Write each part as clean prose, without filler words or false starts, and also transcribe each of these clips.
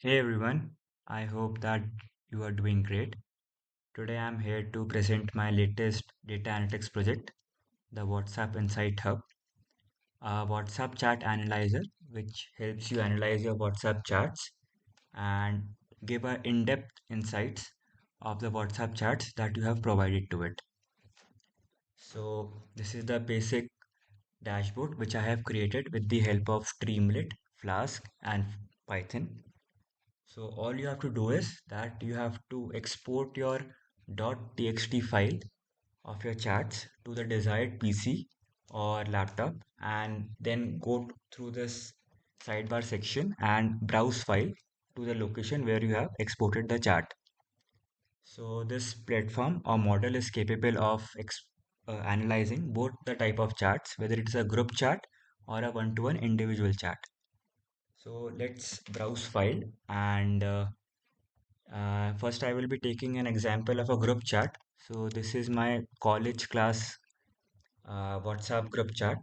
Hey everyone, I hope that you are doing great. Today I'm here to present my latest data analytics project, the WhatsApp Insight Hub, a WhatsApp chat analyzer which helps you analyze your WhatsApp chats and give a in-depth insights of the WhatsApp chats that you have provided to it. So this is the basic dashboard which I have created with the help of Streamlit, Flask and Python. So all you have to do is that you have to export your .txt file of your chats to the desired PC or laptop and then go through this sidebar section and browse file to the location where you have exported the chart. So this platform or model is capable of analyzing both the type of charts, whether it is a group chart or a one-to-one individual chart. So let's browse file and first, I will be taking an example of a group chat. So this is my college class WhatsApp group chat.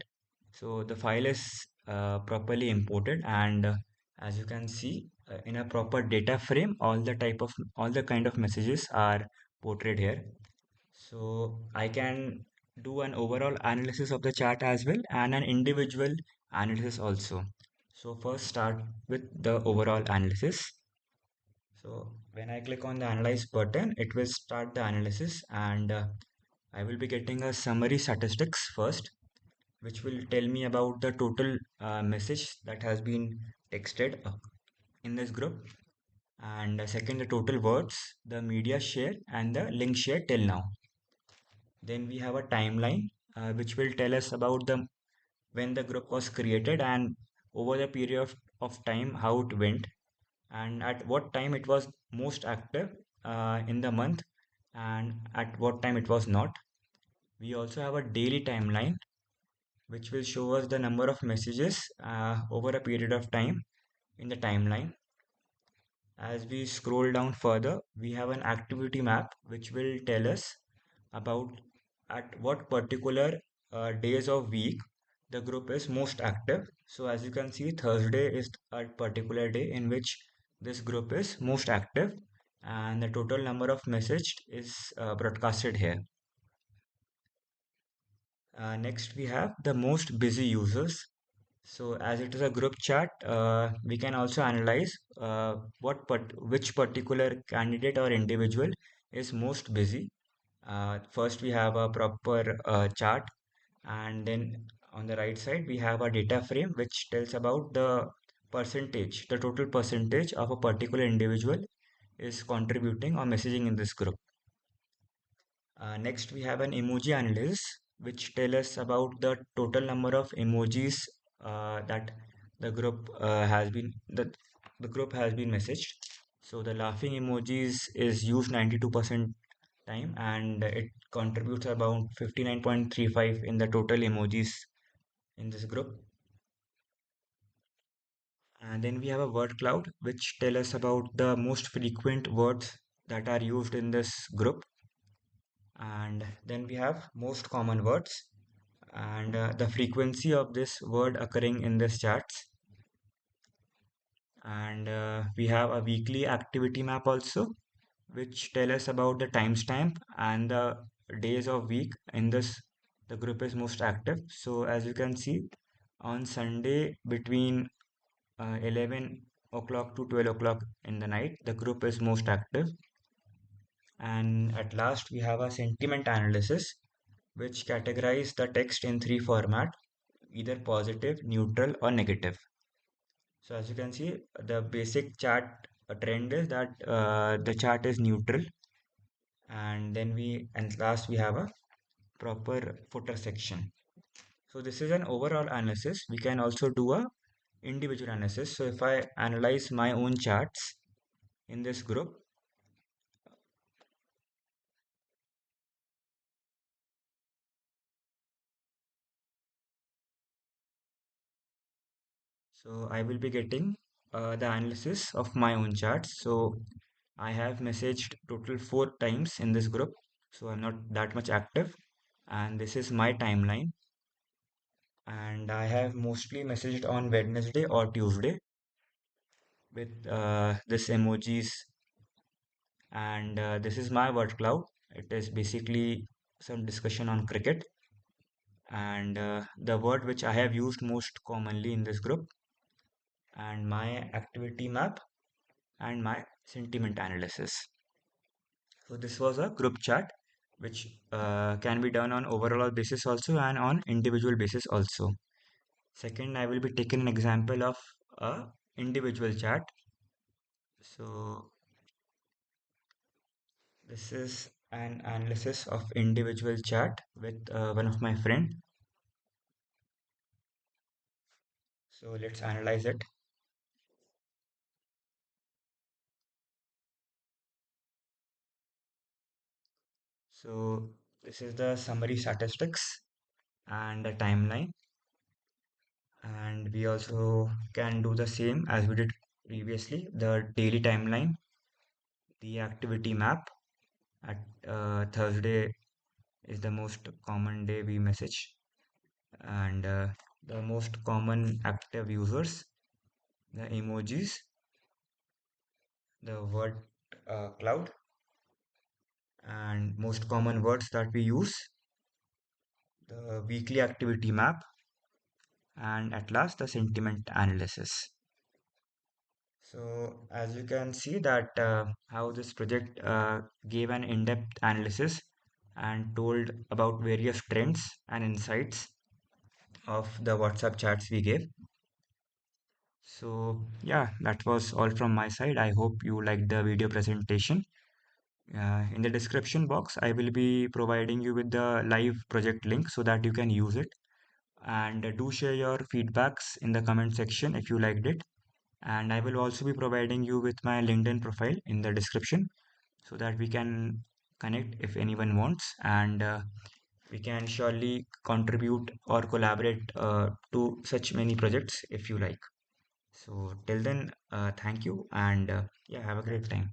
So the file is properly imported, and as you can see, in a proper data frame, all the kind of messages are portrayed here. So I can do an overall analysis of the chart as well and an individual analysis also. So first start with the overall analysis. So when I click on the analyze button, it will start the analysis and I will be getting a summary statistics first, which will tell me about the total message that has been texted in this group. And second, the total words, the media share and the link share till now. Then we have a timeline, which will tell us about the when the group was created and over the period of time how it went and at what time it was most active in the month and at what time it was not. We also have a daily timeline which will show us the number of messages over a period of time in the timeline. As we scroll down further, we have an activity map which will tell us about at what particular days of week the group is most active. So as you can see, Thursday is a particular day in which this group is most active and the total number of message is broadcasted here. Next, we have the most busy users. So as it is a group chat, we can also analyze which particular candidate or individual is most busy. First, we have a proper chart, and then on the right side, we have a data frame which tells about the total percentage of a particular individual is contributing or messaging in this group. Next, we have an emoji analysis, which tell us about the total number of emojis that the group has been messaged. So the laughing emojis is used 92% time, and it contributes about 59.35 in the total emojis in this group. And then we have a word cloud, which tell us about the most frequent words that are used in this group. And then we have most common words and the frequency of this word occurring in this charts. And we have a weekly activity map also, which tell us about the timestamp and the days of week in this the group is most active. So as you can see, on Sunday between 11 o'clock to 12 o'clock in the night, the group is most active. And at last, we have a sentiment analysis, which categorize the text in three format, either positive, neutral, or negative. So as you can see, the basic chart trend is that the chart is neutral, and last we have a proper footer section. So this is an overall analysis. We can also do a individual analysis. So if I analyze my own charts in this group, so I will be getting the analysis of my own charts. So I have messaged total 4 times in this group, so I'm not that much active. And this is my timeline. And I have mostly messaged on Wednesday or Tuesday. with this emojis, and this is my word cloud. It is basically some discussion on cricket, and the word which I have used most commonly in this group, and my activity map, and my sentiment analysis. So this was a group chat which can be done on overall basis also and on individual basis also. Second, I will be taking an example of a individual chat. So this is an analysis of individual chat with one of my friend. So let's analyze it. So this is the summary statistics and the timeline, and we also can do the same as we did previously, the daily timeline, the activity map. At Thursday is the most common day we message, and the most common active users, the emojis, the word cloud, and most common words that we use, the weekly activity map, and at last the sentiment analysis. So as you can see that how this project gave an in-depth analysis and told about various trends and insights of the WhatsApp chats we gave. So yeah, that was all from my side. I hope you liked the video presentation. In the description box, I will be providing you with the live project link so that you can use it. And do share your feedbacks in the comment section if you liked it. And I will also be providing you with my LinkedIn profile in the description so that we can connect if anyone wants. And we can surely contribute or collaborate to such many projects if you like. So till then, thank you and yeah, have a great time.